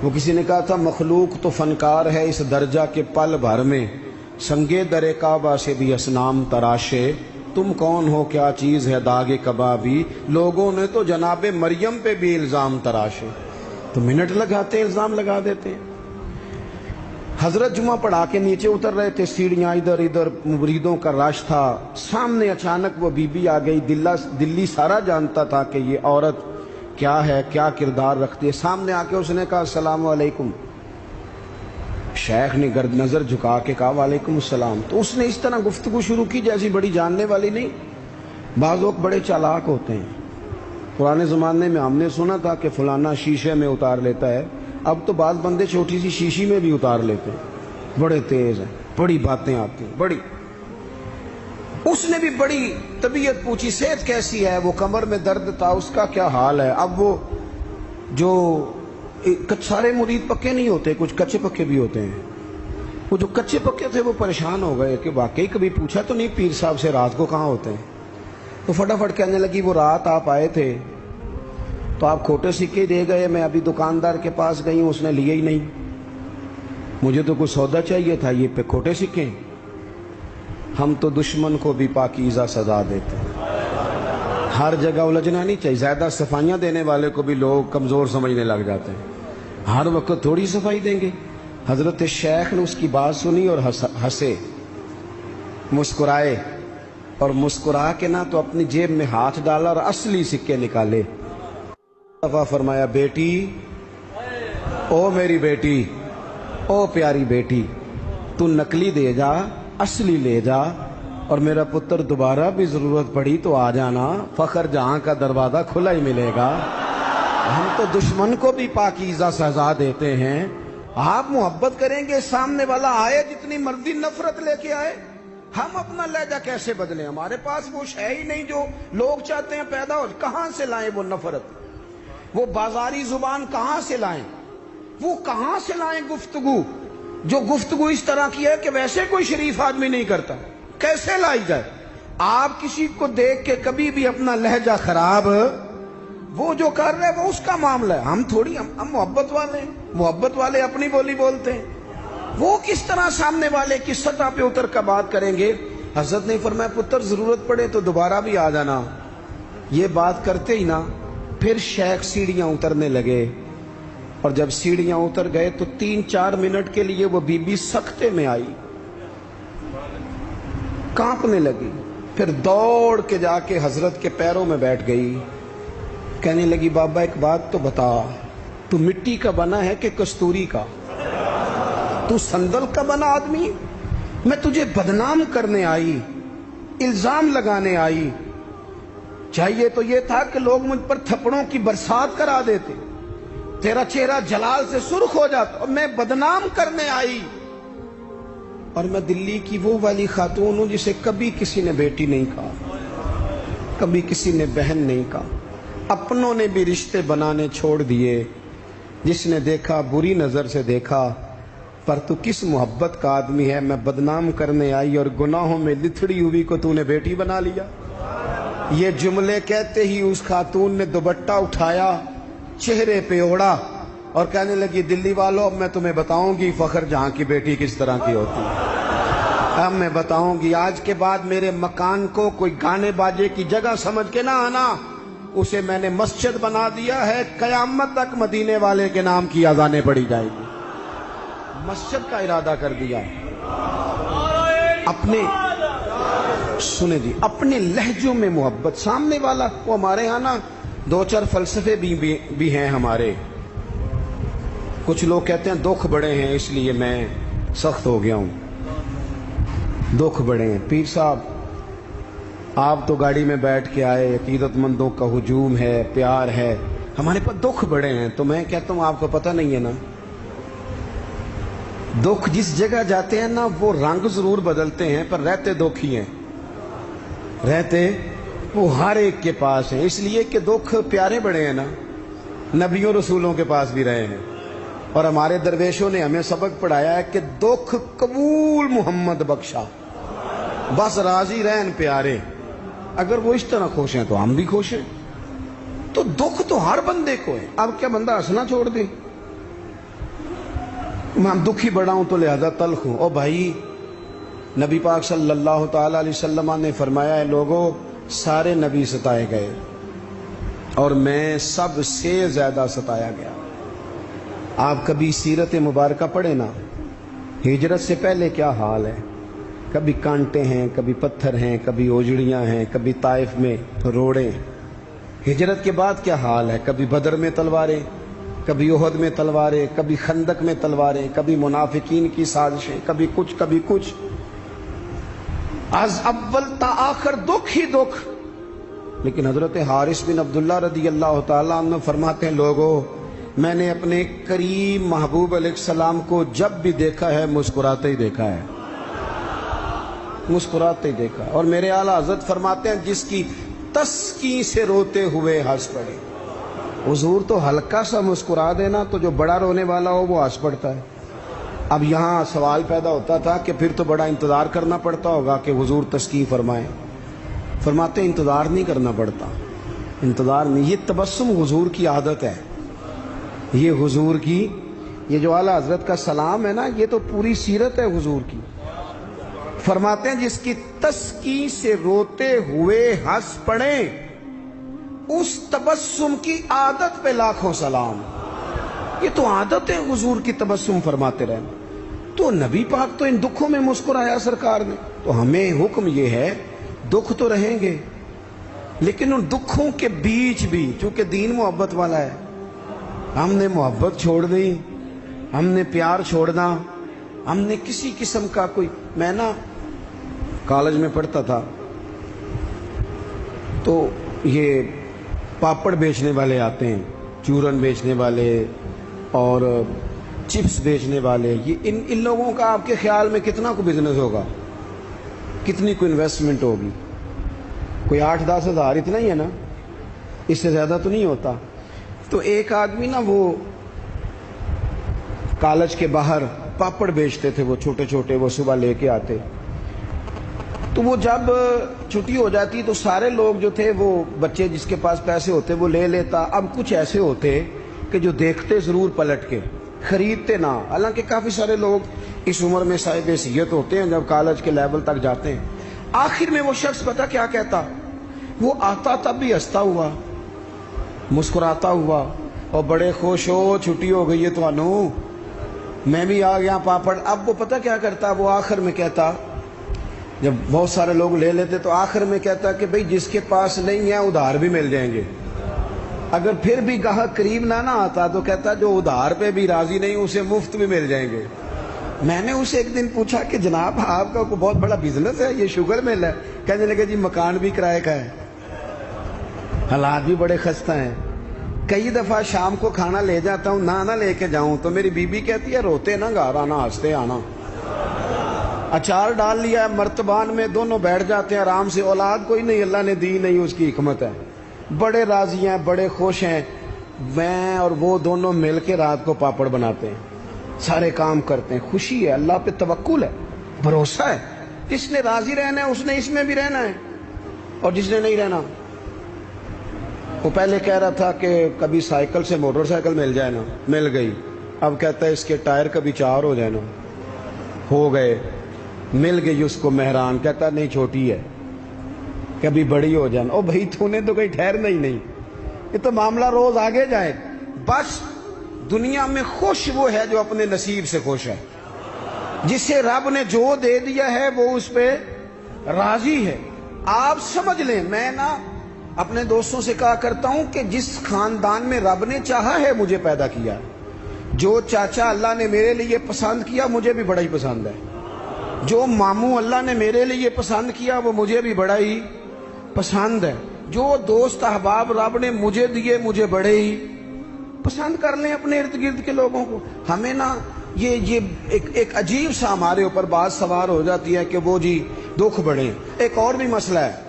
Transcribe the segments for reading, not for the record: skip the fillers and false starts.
وہ کسی نے کہا تھا مخلوق تو فنکار ہے اس درجہ کے پل بھر میں، سنگے در کعبہ سے بھی اصنام تراشے، تم کون ہو کیا چیز ہے داغ کبابی، لوگوں نے تو جناب مریم پہ بھی الزام تراشے۔ تو منٹ لگاتے ہیں، الزام لگا دیتے ہیں۔ حضرت جمعہ پڑھا کے نیچے اتر رہے تھے، سیڑھیاں ادھر ادھر، مریدوں کا رش تھا، سامنے اچانک وہ بی بی آ گئی۔ دلی سارا جانتا تھا کہ یہ عورت کیا ہے، کیا کردار رکھتی ہے۔ سامنے آ کے اس نے کہا السلام علیکم۔ شیخ نے گرد نظر جھکا کے کہا وعلیکم السلام۔ تو اس نے اس طرح گفتگو شروع کی جیسی بڑی جاننے والی نہیں۔ بعض لوگ بڑے چالاک ہوتے ہیں۔ پرانے زمانے میں ہم نے سنا تھا کہ فلانا شیشے میں اتار لیتا ہے، اب تو بعض بندے چھوٹی سی شیشی میں بھی اتار لیتے ہیں، بڑے تیز ہیں، بڑی باتیں آتی ہیں، بڑی۔ اس نے بھی بڑی طبیعت پوچھی، صحت کیسی ہے؟ وہ کمر میں درد تھا، اس کا کیا حال ہے؟ اب وہ جو سارے مرید پکے نہیں ہوتے، کچھ کچے پکے بھی ہوتے ہیں۔ وہ جو کچے پکے تھے وہ پریشان ہو گئے کہ واقعی کبھی پوچھا تو نہیں پیر صاحب سے رات کو کہاں ہوتے ہیں۔ تو فٹافٹ کہنے لگی وہ رات آپ آئے تھے تو آپ کھوٹے سکے دے گئے، میں ابھی دکاندار کے پاس گئی ہوں، اس نے لیے ہی نہیں، مجھے تو کچھ سودا چاہیے تھا، یہ پہ کھوٹے سکے۔ ہم تو دشمن کو بھی پاکیزہ سزا دیتے ہیں۔ ہر جگہ الجھنا نہیں چاہیے، زیادہ صفائیاں دینے والے کو بھی لوگ کمزور سمجھنے لگ جاتے ہیں، ہر وقت تھوڑی صفائی دیں گے۔ حضرت شیخ نے اس کی بات سنی اور ہنسے، مسکرائے، اور مسکرا کے نہ تو اپنی جیب میں ہاتھ ڈالا اور اصلی سکے نکالے۔ دفعہ فرمایا بیٹی، او میری بیٹی، او پیاری بیٹی، تو نقلی دے جا، اصلی لے جا، اور میرا پتر دوبارہ بھی ضرورت پڑی تو آ جانا، فخر جہاں کا دروازہ کھلا ہی ملے گا۔ ہم تو دشمن کو بھی پاکیزہ سزا دیتے ہیں۔ آپ محبت کریں گے، سامنے والا آئے جتنی مرضی نفرت لے کے آئے، ہم اپنا لہجہ کیسے بدلیں؟ ہمارے پاس وہ شے ہی نہیں جو لوگ چاہتے ہیں پیدا ہو۔ کہاں سے لائیں وہ نفرت، وہ بازاری زبان کہاں سے لائیں؟ وہ کہاں سے لائیں گفتگو جو گفتگو اس طرح کی ہے کہ ویسے کوئی شریف آدمی نہیں کرتا؟ کیسے لائی جائے؟ آپ کسی کو دیکھ کے کبھی بھی اپنا لہجہ خراب، وہ جو کر رہے وہ اس کا معاملہ ہے، ہم تھوڑی، ہم محبت والے ہیں، محبت والے اپنی بولی بولتے ہیں۔ وہ کس طرح سامنے والے کی سطح پہ اتر کر بات کریں گے؟ حضرت نے فرمایا پتر ضرورت پڑے تو دوبارہ بھی آ جانا۔ یہ بات کرتے ہی نا پھر شیخ سیڑھیاں اترنے لگے، اور جب سیڑھیاں اتر گئے تو 3-4 منٹ کے لیے وہ بی بی سکتے میں آئی، کانپنے لگی، پھر دوڑ کے جا کے حضرت کے پیروں میں بیٹھ گئی، کہنے لگی بابا ایک بات تو بتا، تو مٹی کا بنا ہے کہ کستوری کا؟ تو سندل کا بنا آدمی؟ میں تجھے بدنام کرنے آئی، الزام لگانے آئی، چاہیے تو یہ تھا کہ لوگ مجھ پر تھپڑوں کی برسات کرا دیتے، تیرا چہرہ جلال سے سرخ ہو جاتا، اور میں بدنام کرنے آئی۔ اور میں دلی کی وہ والی خاتون ہوں جسے کبھی کسی نے بیٹی نہیں کہا، کبھی کسی نے بہن نہیں کہا، اپنوں نے بھی رشتے بنانے چھوڑ دیے، جس نے دیکھا بری نظر سے دیکھا، پر تو کس محبت کا آدمی ہے؟ میں بدنام کرنے آئی اور گناہوں میں لتھڑی ہوئی کو تو نے بیٹی بنا لیا۔ یہ جملے کہتے ہی اس خاتون نے دوپٹہ اٹھایا، چہرے پہ اوڑا، اور کہنے لگی دلی والوں اب میں تمہیں بتاؤں گی فخر جہاں کی بیٹی کس طرح کی ہوتی ہے، اب میں بتاؤں گی۔ آج کے بعد میرے مکان کو کوئی گانے باجے کی جگہ سمجھ کے نہ آنا، اسے میں نے مسجد بنا دیا ہے، قیامت تک مدینے والے کے نام کی اذانیں پڑھی جائے گی، مسجد کا ارادہ کر دیا۔ اپنے سنیں جی، اپنے لہجوں میں محبت، سامنے والا وہ ہمارے ہاں نا 2-4 فلسفے بھی ہیں ہمارے۔ کچھ لوگ کہتے ہیں دکھ بڑے ہیں اس لیے میں سخت ہو گیا ہوں، دکھ بڑے ہیں۔ پیر صاحب آپ تو گاڑی میں بیٹھ کے آئے، عقیدت مندوں کا ہجوم ہے، پیار ہے، ہمارے پاس دکھ بڑے ہیں، تو میں کہتا ہوں آپ کو پتہ نہیں ہے نا، دکھ جس جگہ جاتے ہیں نا وہ رنگ ضرور بدلتے ہیں پر رہتے دکھ ہی ہیں، رہتے وہ ہر ایک کے پاس ہیں، اس لیے کہ دکھ پیارے بڑے ہیں نا، نبیوں رسولوں کے پاس بھی رہے ہیں، اور ہمارے درویشوں نے ہمیں سبق پڑھایا ہے کہ دکھ قبول محمد بخشا، بس راضی رہن پیارے، اگر وہ اس طرح خوش ہیں تو ہم بھی خوش ہیں۔ تو دکھ تو ہر بندے کو ہے، اب کیا بندہ ہنسنا چھوڑ دے؟ میں دکھی بڑا ہوں تو لہذا تلخ ہوں۔ او بھائی، نبی پاک صلی اللہ تعالیٰ علیہ وسلم نے فرمایا ہے لوگوں سارے نبی ستائے گئے اور میں سب سے زیادہ ستایا گیا۔ آپ کبھی سیرت مبارکہ پڑھیں نا، ہجرت سے پہلے کیا حال ہے، کبھی کانٹے ہیں، کبھی پتھر ہیں، کبھی اوجڑیاں ہیں، کبھی طائف میں روڑے۔ ہجرت کے بعد کیا حال ہے، کبھی بدر میں تلواریں، کبھی احد میں تلواریں، کبھی خندق میں تلواریں، کبھی منافقین کی سازشیں، کبھی کچھ کبھی کچھ، از اول تا آخر دکھ ہی دکھ۔ لیکن حضرت حارث بن عبداللہ رضی اللہ تعالیٰ عنہ فرماتے ہیں لوگوں میں نے اپنے کریم محبوب علیہ السلام کو جب بھی دیکھا ہے مسکراتے ہی دیکھا ہے، مسکراتے ہی دیکھا۔ اور میرے اعلیٰ حضرت فرماتے ہیں جس کی تسکین سے روتے ہوئے ہنس پڑے۔ حضور تو ہلکا سا مسکرا دینا تو جو بڑا رونے والا ہو وہ ہنس پڑتا ہے۔ اب یہاں سوال پیدا ہوتا تھا کہ پھر تو بڑا انتظار کرنا پڑتا ہوگا کہ حضور تسکین فرمائیں۔ فرماتے انتظار نہیں کرنا پڑتا، انتظار نہیں، یہ تبسم حضور کی عادت ہے، یہ حضور کی، یہ جو اعلیٰ حضرت کا سلام ہے نا یہ تو پوری سیرت ہے حضور کی۔ فرماتے ہیں جس کی تسکین سے روتے ہوئے ہنس پڑیں اس تبسم کی عادت پہ لاکھوں سلام۔ یہ تو عادت ہے حضور کی تبسم فرماتے رہنا۔ تو نبی پاک تو ان دکھوں میں مسکرایا سرکار نے، تو ہمیں حکم یہ ہے دکھ تو رہیں گے لیکن ان دکھوں کے بیچ بھی چونکہ دین محبت والا ہے، ہم نے محبت چھوڑ دی، ہم نے پیار چھوڑنا، ہم نے کسی قسم کا کوئی، میں نا کالج میں پڑھتا تھا تو یہ پاپڑ بیچنے والے آتے ہیں، چورن بیچنے والے اور چپس بیچنے والے، یہ ان لوگوں کا آپ کے خیال میں کتنا کو بزنس ہوگا، کتنی کو انویسٹمنٹ ہوگی؟ کوئی 8-10 ہزار اتنا ہی ہے نا، اس سے زیادہ تو نہیں ہوتا۔ تو ایک آدمی نا وہ کالج کے باہر پاپڑ بیچتے تھے، وہ چھوٹے چھوٹے، وہ صبح لے کے آتے، تو وہ جب چھٹی ہو جاتی تو سارے لوگ جو تھے وہ بچے جس کے پاس پیسے ہوتے وہ لے لیتا۔ اب کچھ ایسے ہوتے کہ جو دیکھتے ضرور پلٹ کے، خریدتے نہ، حالانکہ کافی سارے لوگ اس عمر میں صاحب حیثیت ہوتے ہیں جب کالج کے لیول تک جاتے ہیں۔ آخر میں وہ شخص پتہ کیا کہتا، وہ آتا تب بھی ہنستا ہوا، مسکراتا ہوا، اور بڑے خوش ہو چھٹی ہو گئی ہے تو انو میں بھی آ گیا پاپڑ۔ اب وہ پتہ کیا کرتا، وہ آخر میں کہتا، جب بہت سارے لوگ لے لیتے تو آخر میں کہتا کہ بھئی جس کے پاس نہیں ہے ادھار بھی مل جائیں گے۔ اگر پھر بھی گاہک قریب نہ آتا تو کہتا جو ادھار پہ بھی راضی نہیں اسے مفت بھی مل جائیں گے۔ میں نے اسے ایک دن پوچھا کہ جناب آپ کا کوئی بہت بڑا بزنس ہے، یہ شوگر مل ہے؟ کہنے لگے جی مکان بھی کرائے کا ہے، حالات بھی بڑے خستہ ہیں، کئی دفعہ شام کو کھانا لے جاتا ہوں، نہ لے کے جاؤں تو میری بیوی کہتی ہے روتے نہ گھر آنا، ہنستے آنا۔ اچار ڈال لیا ہے مرتبان میں، دونوں بیٹھ جاتے ہیں آرام سے، اولاد کوئی نہیں اللہ نے دی نہیں، اس کی حکمت ہے، بڑے راضی ہیں، بڑے خوش ہیں۔ میں اور وہ دونوں مل کے رات کو پاپڑ بناتے ہیں، سارے کام کرتے ہیں، خوشی ہے، اللہ پہ توکل ہے، بھروسہ ہے، جس نے راضی رہنا ہے اس نے اس میں بھی رہنا ہے، اور جس نے نہیں رہنا، وہ پہلے کہہ رہا تھا کہ کبھی سائیکل سے موٹر سائیکل مل جائے نا، مل گئی، اب کہتا ہے اس کے ٹائر کبھی 4 ہو جائے نا، ہو گئے، مل گئی اس کو مہران، کہتا نہیں چھوٹی ہے، کبھی بڑی ہو جائے نا۔ او بھائی تو نے تو کہیں ٹھہرنا ہی نہیں، یہ تو معاملہ روز آگے جائے۔ بس دنیا میں خوش وہ ہے جو اپنے نصیب سے خوش ہے، جسے رب نے جو دے دیا ہے وہ اس پہ راضی ہے۔ آپ سمجھ لیں، میں نا اپنے دوستوں سے کہا کرتا ہوں کہ جس خاندان میں رب نے چاہا ہے مجھے پیدا کیا، جو چاچا اللہ نے میرے لیے پسند کیا مجھے بھی بڑا ہی پسند ہے، جو ماموں اللہ نے میرے لیے پسند کیا وہ مجھے بھی بڑا ہی پسند ہے، جو دوست احباب رب نے مجھے دیے مجھے بڑے ہی پسند کر لیں اپنے ارد گرد کے لوگوں کو۔ ہمیں نا یہ ایک عجیب سا ہمارے اوپر بات سوار ہو جاتی ہے کہ وہ جی دکھ بڑھیں۔ ایک اور بھی مسئلہ ہے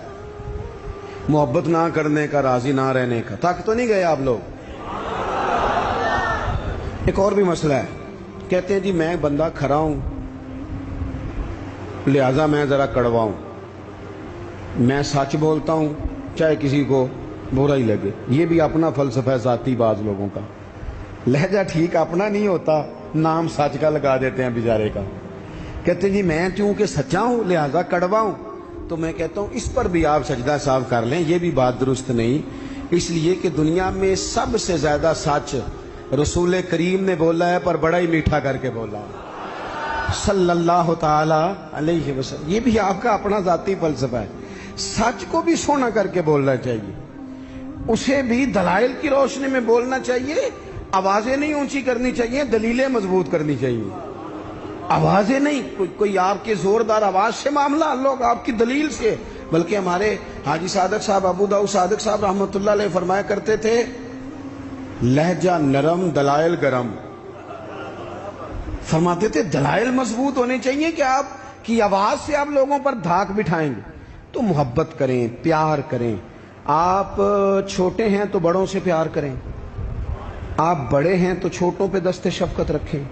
محبت نہ کرنے کا، راضی نہ رہنے کا، تک تو نہیں گئے آپ لوگ؟ ایک اور بھی مسئلہ ہے، کہتے ہیں جی میں بندہ کھرا ہوں لہذا میں ذرا کڑوا ہوں، میں سچ بولتا ہوں چاہے کسی کو برا ہی لگے۔ یہ بھی اپنا فلسفہ ذاتی بعض لوگوں کا، لہجہ ٹھیک اپنا نہیں ہوتا نام سچ کا لگا دیتے ہیں بیچارے کا. کہتے ہیں جی میں چونکہ سچا ہوں لہذا کڑوا ہوں. تو میں کہتا ہوں اس پر بھی آپ سجدہ صاف کر لیں، یہ بھی بات درست نہیں. اس لیے کہ دنیا میں سب سے زیادہ سچ رسول کریم نے بولا ہے، پر بڑا ہی میٹھا کر کے بولا صلی اللہ تعالی علیہ وسلم. یہ بھی آپ کا اپنا ذاتی فلسفہ ہے. سچ کو بھی سونا کر کے بولنا چاہیے، اسے بھی دلائل کی روشنی میں بولنا چاہیے. آوازیں نہیں اونچی کرنی چاہیے، دلیلیں مضبوط کرنی چاہیے. آوازیں نہیں، کوئی آپ کے زوردار آواز سے معاملہ، لوگ آپ کی دلیل سے. بلکہ ہمارے حاجی صادق صاحب ابو داؤد صادق صاحب رحمۃ اللہ علیہ فرمایا کرتے تھے لہجہ نرم دلائل گرم. فرماتے تھے دلائل مضبوط ہونے چاہیے کہ آپ کی آواز سے آپ لوگوں پر دھاک بٹھائیں گے. تو محبت کریں، پیار کریں. آپ چھوٹے ہیں تو بڑوں سے پیار کریں، آپ بڑے ہیں تو چھوٹوں پہ دست شفقت رکھیں.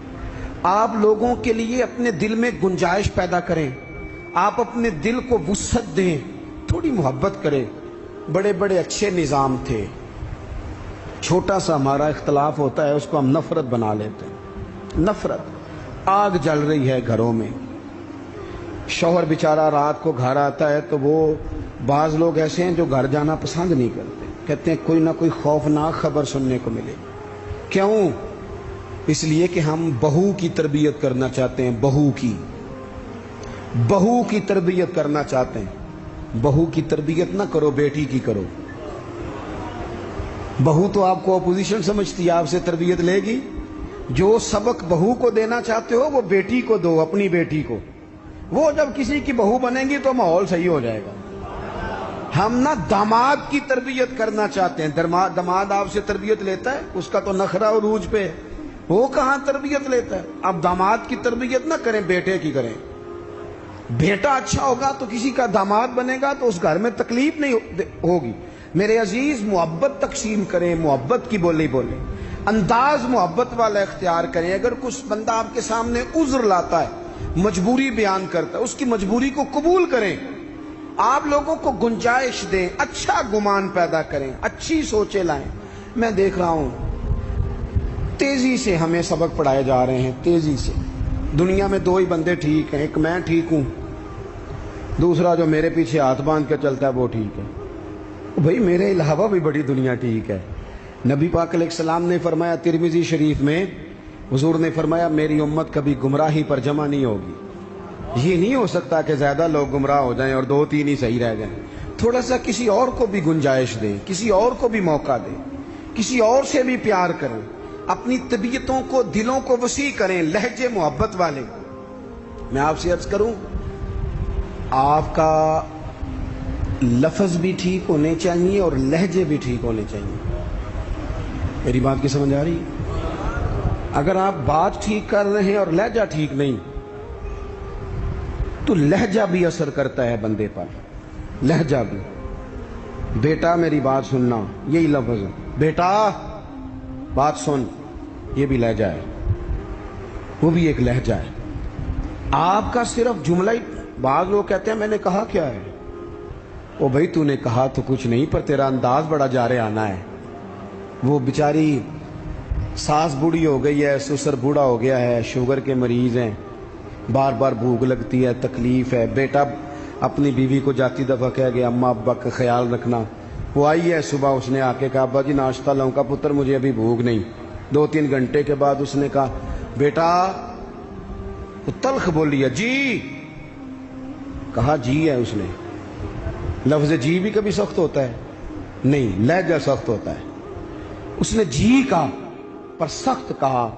آپ لوگوں کے لیے اپنے دل میں گنجائش پیدا کریں، آپ اپنے دل کو وسعت دیں، تھوڑی محبت کریں. بڑے بڑے اچھے نظام تھے، چھوٹا سا ہمارا اختلاف ہوتا ہے اس کو ہم نفرت بنا لیتے ہیں. نفرت آگ جل رہی ہے گھروں میں، شوہر بیچارہ رات کو گھر آتا ہے تو وہ بعض لوگ ایسے ہیں جو گھر جانا پسند نہیں کرتے، کہتے ہیں کوئی نہ کوئی خوفناک خبر سننے کو ملے. کیوں؟ اس لیے کہ ہم بہو کی تربیت کرنا چاہتے ہیں. بہو کی تربیت کرنا چاہتے ہیں. بہو کی تربیت نہ کرو، بیٹی کی کرو. بہو تو آپ کو اپوزیشن سمجھتی ہے، آپ سے تربیت لے گی. جو سبق بہو کو دینا چاہتے ہو وہ بیٹی کو دو، اپنی بیٹی کو. وہ جب کسی کی بہو بنے گی تو ماحول صحیح ہو جائے گا. ہم نہ داماد کی تربیت کرنا چاہتے ہیں. داماد آپ سے تربیت لیتا ہے، اس کا تو نخرہ عروج پہ ہے، وہ کہاں تربیت لیتا ہے. اب داماد کی تربیت نہ کریں، بیٹے کی کریں. بیٹا اچھا ہوگا تو کسی کا داماد بنے گا تو اس گھر میں تکلیف نہیں ہوگی. میرے عزیز محبت تقسیم کریں، محبت کی بولی بولیں، انداز محبت والا اختیار کریں. اگر کچھ بندہ آپ کے سامنے عذر لاتا ہے، مجبوری بیان کرتا ہے، اس کی مجبوری کو قبول کریں. آپ لوگوں کو گنجائش دیں، اچھا گمان پیدا کریں، اچھی سوچیں لائیں. میں دیکھ رہا ہوں تیزی سے ہمیں سبق پڑھائے جا رہے ہیں، تیزی سے. دنیا میں دو ہی بندے ٹھیک ہیں، ایک میں ٹھیک ہوں، دوسرا جو میرے پیچھے ہاتھ باندھ کے چلتا ہے وہ ٹھیک ہے. بھئی میرے علاوہ بھی بڑی دنیا ٹھیک ہے. نبی پاک علیہ السلام نے فرمایا ترمذی شریف میں، حضور نے فرمایا میری امت کبھی گمراہی پر جمع نہیں ہوگی. یہ نہیں ہو سکتا کہ زیادہ لوگ گمراہ ہو جائیں اور دو تین ہی صحیح رہ جائیں. تھوڑا سا کسی اور کو بھی گنجائش دیں، کسی اور کو بھی موقع دیں، کسی اور سے بھی پیار کریں. اپنی طبیعتوں کو، دلوں کو وسیع کریں، لہجے محبت والے. میں آپ سے عرض کروں، آپ کا لفظ بھی ٹھیک ہونے چاہیے اور لہجے بھی ٹھیک ہونے چاہیے. میری بات کی سمجھ آ رہی ہے؟ اگر آپ بات ٹھیک کر رہے ہیں اور لہجہ ٹھیک نہیں تو لہجہ بھی اثر کرتا ہے بندے پر. لہجہ بھی. بیٹا میری بات سننا، یہی لفظ ہے. بیٹا بات سن، یہ بھی لہجہ ہے، وہ بھی ایک لہجہ ہے. آپ کا صرف جملہ ہی، بعض لوگ کہتے ہیں میں نے کہا کیا ہے. او بھائی تو نے کہا تو کچھ نہیں، پر تیرا انداز بڑا جارے آنا ہے. وہ بیچاری ساس بوڑھی ہو گئی ہے، سسر بوڑھا ہو گیا ہے، شوگر کے مریض ہیں، بار بار بھوک لگتی ہے، تکلیف ہے. بیٹا اپنی بیوی کو جاتی دفعہ کہہ گیا اماں ابا کا خیال رکھنا. وہ آئی ہے صبح، اس نے آ کے کہا ابا جی ناشتہ لاؤں کا؟ پتر مجھے ابھی بھوک نہیں. 2-3 گھنٹے کے بعد اس نے کہا بیٹا، تلخ بولی ہے، جی کہا جی ہے. اس نے لفظ جی بھی کبھی سخت ہوتا ہے نہیں، لہجہ سخت ہوتا ہے. اس نے جی کہا پر سخت کہا.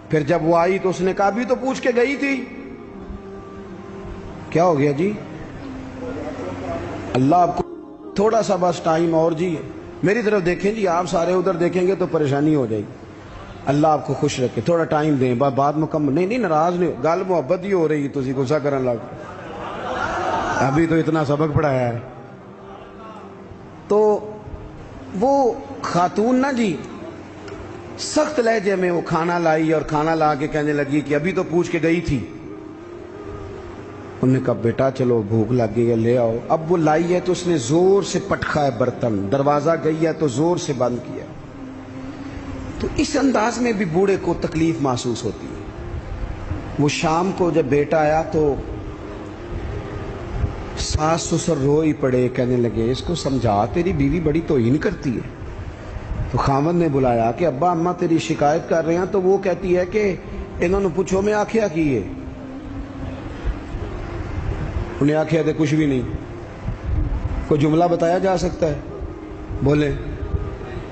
پھر جب وہ آئی تو اس نے کہا ابھی تو پوچھ کے گئی تھی. کیا ہو گیا جی؟ اللہ آپ کو تھوڑا سا بس ٹائم اور جی. میری طرف دیکھیں جی، آپ سارے ادھر دیکھیں گے تو پریشانی ہو جائے گی. اللہ آپ کو خوش رکھے، تھوڑا ٹائم دیں، بات مکمل. نہیں ناراض نہیں، گل محبت ہی ہو رہی، تسی غصہ کرن لگ. ابھی تو اتنا سبق پڑھایا ہے. تو وہ خاتون نا جی سخت لہجے میں وہ کھانا لائی اور کھانا لا کے کہنے لگی کہ ابھی تو پوچھ کے گئی تھی. انہوں نے کہا بیٹا چلو بھوک لگ گئی ہے لے آؤ. اب وہ لائی ہے تو اس نے زور سے پٹکا ہے برتن، دروازہ گئی ہے تو زور سے بند کیا. تو اس انداز میں بھی بوڑھے کو تکلیف محسوس ہوتی ہے۔ وہ شام کو جب بیٹا آیا تو ساس سسر رو ہی پڑے، کہنے لگے اس کو سمجھا، تیری بیوی بڑی توہین کرتی ہے۔ تو خاوند نے بلایا کہ ابا اماں تیری شکایت کر رہے ہیں، تو وہ کہتی ہے کہ انہوں نے پوچھو میں آکھیا کی ہے، انہیں آکھیا تھے کچھ بھی نہیں۔ کوئی جملہ بتایا جا سکتا ہے؟ بولے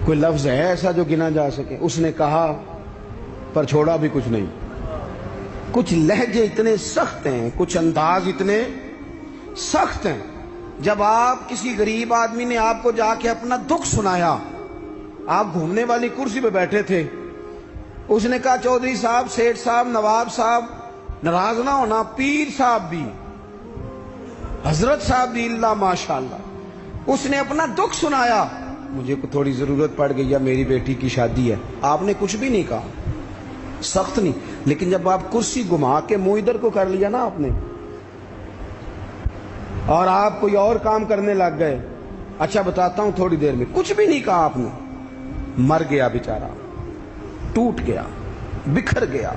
کوئی لفظ ہے ایسا جو گنا جا سکے؟ اس نے کہا پر چھوڑا بھی کچھ نہیں۔ کچھ لہجے اتنے سخت ہیں، کچھ انداز اتنے سخت ہیں۔ جب آپ کسی غریب آدمی نے آپ کو جا کے اپنا دکھ سنایا، آپ گھومنے والی کرسی پہ بیٹھے تھے، اس نے کہا چودھری صاحب، سیٹھ صاحب، نواب صاحب ناراض نہ ہونا، پیر صاحب بھی، حضرت صاحب بھی، اللہ ماشاءاللہ، اس نے اپنا دکھ سنایا، مجھے کو تھوڑی ضرورت پڑ گئی ہے، میری بیٹی کی شادی ہے، آپ نے کچھ بھی نہیں کہا، سخت نہیں۔ لیکن جب آپ کرسی گھما کے منہ ادھر کو کر لیا نا آپ نے، اور آپ کوئی اور کام کرنے لگ گئے، اچھا بتاتا ہوں تھوڑی دیر میں، کچھ بھی نہیں کہا آپ نے، مر گیا بیچارہ، ٹوٹ گیا، بکھر گیا۔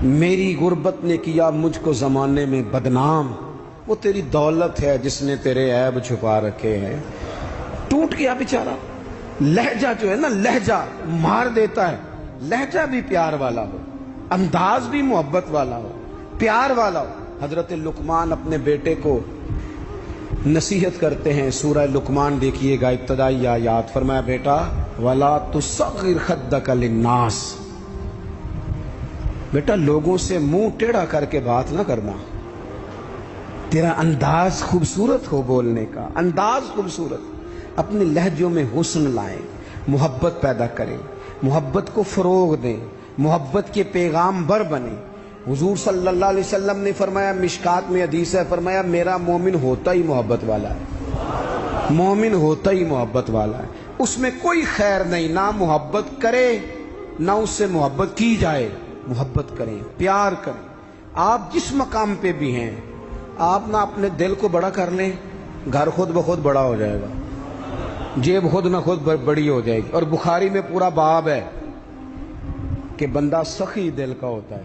میری غربت نے کیا مجھ کو زمانے میں بدنام، وہ تیری دولت ہے جس نے تیرے عیب چھپا رکھے ہیں۔ ٹوٹ گیا بیچارہ۔ لہجہ جو ہے نا، لہجہ مار دیتا ہے۔ لہجہ بھی پیار والا ہو، انداز بھی محبت والا ہو، پیار والا ہو۔ حضرت لقمان اپنے بیٹے کو نصیحت کرتے ہیں، سورہ لقمان دیکھیے گا، ابتدائی آیات، فرمایا بیٹا وَلَا تُصَغِّرْ خَدَّكَ لِلنَّاسِ، بیٹا لوگوں سے منہ ٹیڑھا کر کے بات نہ کرنا، تیرا انداز خوبصورت ہو، بولنے کا انداز خوبصورت، اپنے لہجوں میں حسن لائیں، محبت پیدا کریں، محبت کو فروغ دیں، محبت کے پیغام بر بنیں۔ حضور صلی اللہ علیہ وسلم نے فرمایا، مشکات میں حدیث ہے، فرمایا میرا مومن ہوتا ہی محبت والا ہے، مومن ہوتا ہی محبت والا ہے، اس میں کوئی خیر نہیں، نہ محبت کرے نہ اس سے محبت کی جائے۔ محبت کریں، پیار کریں۔ آپ جس مقام پہ بھی ہیں، آپ نہ اپنے دل کو بڑا کر لیں، گھر خود بخود بڑا ہو جائے گا، جیب خود نہ خود بڑی ہو جائے گی۔ اور بخاری میں پورا باب ہے کہ بندہ سخی دل کا ہوتا ہے۔